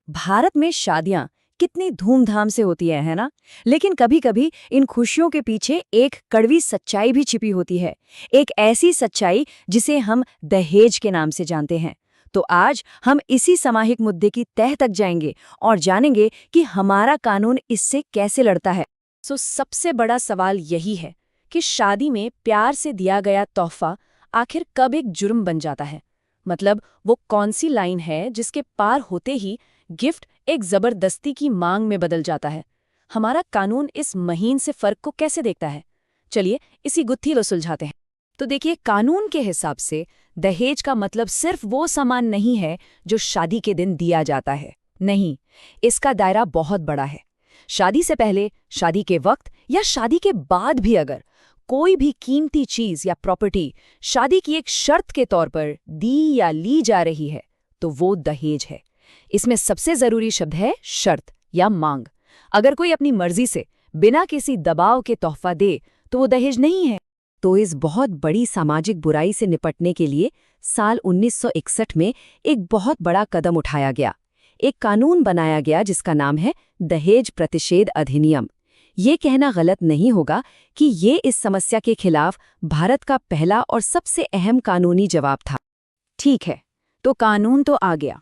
भारत में शादियां कितनी धूमधाम से होती है ना। लेकिन कभी-कभी इन खुशियों के पीछे एक कड़वी सच्चाई भी छिपी होती है। एक ऐसी सच्चाई जिसे हम दहेज के नाम से जानते हैं। तो आज हम इसी सामाजिक मुद्दे की तह तक जाएंगे और जानेंगे कि हमारा कानून इससे कैसे लड़ता है। सबसे बड़ा सवाल यही है कि शादी में प्यार से दिया गया तोहफा आखिर कब एक जुर्म बन जाता है। मतलब वो कौन सी लाइन है जिसके पार होते ही गिफ्ट एक जबरदस्ती की मांग में बदल जाता है। हमारा कानून इस महीन से फर्क को कैसे देखता है, चलिए इसी गुत्थी को सुलझाते हैं। तो देखिए, कानून के हिसाब से दहेज का मतलब सिर्फ वो सामान नहीं है जो शादी के दिन दिया जाता है। नहीं, इसका दायरा बहुत बड़ा है। शादी से पहले, शादी के वक्त या शादी के बाद भी अगर कोई भी कीमती चीज या प्रॉपर्टी शादी की एक शर्त के तौर पर दी या ली जा रही है तो वो दहेज है। इसमें सबसे जरूरी शब्द है शर्त या मांग। अगर कोई अपनी मर्जी से बिना किसी दबाव के तोहफा दे तो वो दहेज नहीं है। तो इस बहुत बड़ी सामाजिक बुराई से निपटने के लिए साल 1961 में एक बहुत बड़ा कदम उठाया गया। एक कानून बनाया गया जिसका नाम है दहेज प्रतिषेध अधिनियम। ये कहना गलत नहीं होगा कि ये इस समस्या के खिलाफ भारत का पहला और सबसे अहम कानूनी जवाब था। ठीक है, तो कानून तो आ गया,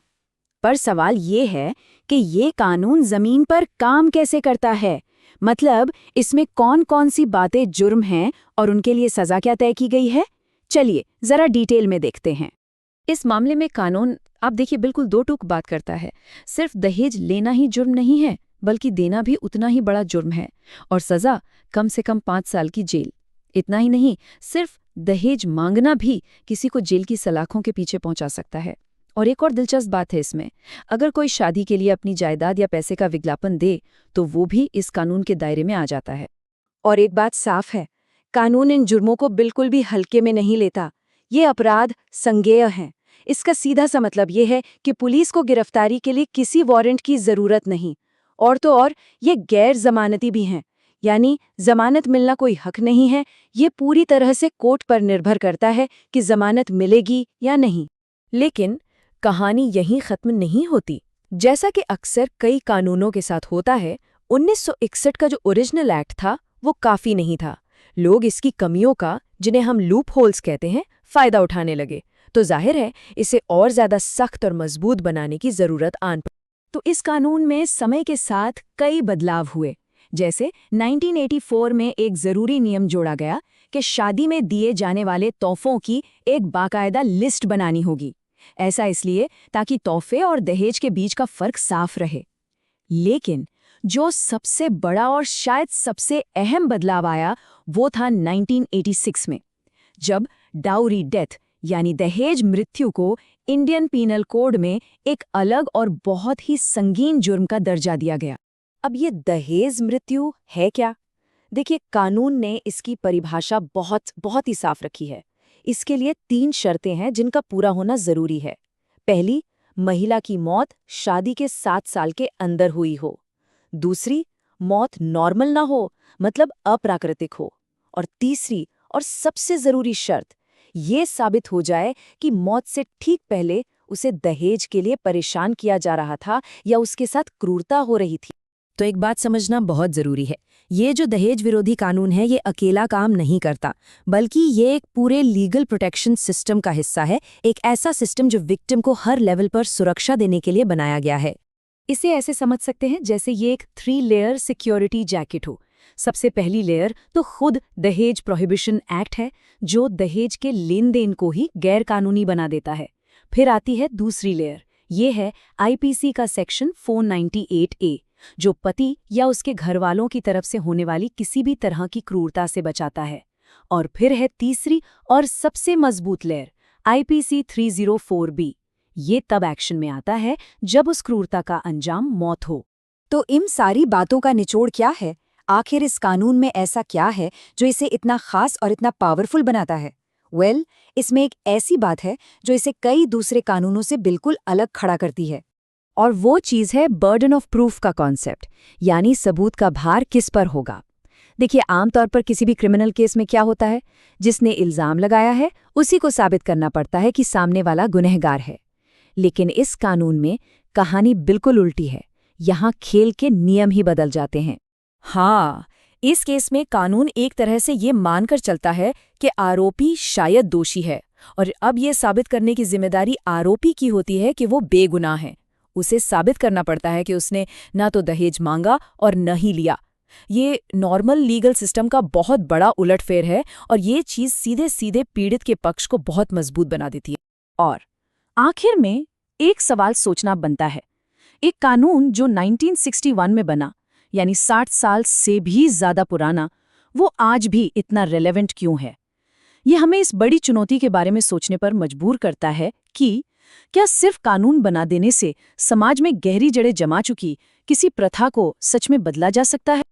पर सवाल ये है कि ये कानून जमीन पर काम कैसे करता है। मतलब इसमें कौन कौन सी बातें जुर्म हैं और उनके लिए सजा क्या तय की गई है। चलिए जरा डिटेल में देखते हैं। इस मामले में कानून, आप देखिए, बिल्कुल दो टूक बात करता है। सिर्फ दहेज लेना ही जुर्म नहीं है, बल्कि देना भी उतना ही बड़ा जुर्म है, और सजा कम से कम 5 साल की जेल। इतना ही नहीं, सिर्फ दहेज मांगना भी किसी को जेल की सलाखों के पीछे पहुंचा सकता है। और एक और दिलचस्प बात है इसमें, अगर कोई शादी के लिए अपनी जायदाद या पैसे का विज्ञापन दे तो वो भी इस कानून के दायरे में आ जाता है। और एक बात साफ है, कानून इन जुर्मों को बिल्कुल भी हल्के में नहीं लेता। ये अपराध संज्ञेय हैं। इसका सीधा सा मतलब ये है कि पुलिस को गिरफ्तारी के लिए किसी वारंट की जरूरत नहीं। और तो और ये गैर जमानती भी हैं, यानी जमानत मिलना कोई हक नहीं है। ये पूरी तरह से कोर्ट पर निर्भर करता है कि जमानत मिलेगी या नहीं। लेकिन कहानी यहीं खत्म नहीं होती। जैसा कि अक्सर कई कानूनों के साथ होता है, 1961 का जो ओरिजिनल एक्ट था वो काफी नहीं था। लोग इसकी कमियों का, जिन्हें हम लूप होल्स कहते हैं, फायदा उठाने लगे। तो जाहिर है इसे और ज्यादा सख्त और मजबूत बनाने की जरूरत आन पड़ी। तो इस कानून में समय के साथ कई बदलाव हुए। जैसे 1984 में एक जरूरी नियम जोड़ा गया कि शादी में दिए जाने वाले तोहफों की एक बाकायदा लिस्ट बनानी होगी। ऐसा इसलिए ताकि तोहफे और दहेज के बीच का फर्क साफ रहे। लेकिन जो सबसे बड़ा और शायद सबसे अहम बदलाव आया वो था 1986 में, जब डाउरी डेथ यानी दहेज मृत्यु को इंडियन पीनल कोड में एक अलग और बहुत ही संगीन जुर्म का दर्जा दिया गया। अब ये दहेज मृत्यु है क्या? देखिए, कानून ने इसकी परिभाषा बहुत ही साफ रखी है। इसके लिए 3 शर्तें हैं जिनका पूरा होना जरूरी है। पहली, महिला की मौत शादी के 7 साल के अंदर हुई हो। दूसरी, मौत नॉर्मल ना हो, मतलब अप्राकृतिक हो। और तीसरी और सबसे जरूरी शर्त, ये साबित हो जाए कि मौत से ठीक पहले उसे दहेज के लिए परेशान किया जा रहा था या उसके साथ क्रूरता हो रही थी। तो एक बात समझना बहुत जरूरी है, ये जो दहेज विरोधी कानून है ये अकेला काम नहीं करता, बल्कि ये एक पूरे लीगल प्रोटेक्शन सिस्टम का हिस्सा है। एक ऐसा सिस्टम जो विक्टिम को हर लेवल पर सुरक्षा देने के लिए बनाया गया है। इसे ऐसे समझ सकते हैं जैसे ये एक 3 लेयर सिक्योरिटी जैकेट हो। सबसे पहली लेयर तो खुद दहेज प्रोहिबिशन एक्ट है, जो दहेज के लेन देन को ही गैर कानूनी बना देता है। फिर आती है दूसरी लेयर, ये है आईपीसी का सेक्शन 498A, जो पति या उसके घरवालों की तरफ से होने वाली किसी भी तरह की क्रूरता से बचाता है। और फिर है तीसरी और सबसे मजबूत लेयर, आईपीसी 304B। ये तब एक्शन में आता है जब उस क्रूरता का अंजाम मौत हो। तो इन सारी बातों का निचोड़ क्या है? आखिर इस कानून में ऐसा क्या है जो इसे इतना खास और इतना पावरफुल बनाता है? इसमें एक ऐसी बात है जो इसे कई दूसरे कानूनों से बिल्कुल अलग खड़ा करती है। और वो चीज़ है बर्डन ऑफ प्रूफ का कॉन्सेप्ट, यानी सबूत का भार किस पर होगा। देखिए, आमतौर पर किसी भी क्रिमिनल केस में क्या होता है, जिसने इल्जाम लगाया है उसी को साबित करना पड़ता है कि सामने वाला गुनहगार है। लेकिन इस कानून में कहानी बिल्कुल उल्टी है। यहाँ खेल के नियम ही बदल जाते हैं। हाँ, इस केस में कानून एक तरह से ये मानकर चलता है कि आरोपी शायद दोषी है, और अब ये साबित करने की जिम्मेदारी आरोपी की होती है कि वो बेगुनाह है। उसे साबित करना पड़ता है कि उसने ना तो दहेज मांगा और न ही लिया। ये नॉर्मल लीगल सिस्टम का बहुत बड़ा उलटफेर है, और ये चीज़ सीधे सीधे पीड़ित के पक्ष को बहुत मजबूत बना देती है। और आखिर में एक सवाल सोचना बनता है, एक कानून जो 1961 में बना, यानी 60 साल से भी ज्यादा पुराना, वो आज भी इतना रेलेवेंट क्यों है? ये हमें इस बड़ी चुनौती के बारे में सोचने पर मजबूर करता है कि क्या सिर्फ कानून बना देने से समाज में गहरी जड़ें जमा चुकी किसी प्रथा को सच में बदला जा सकता है?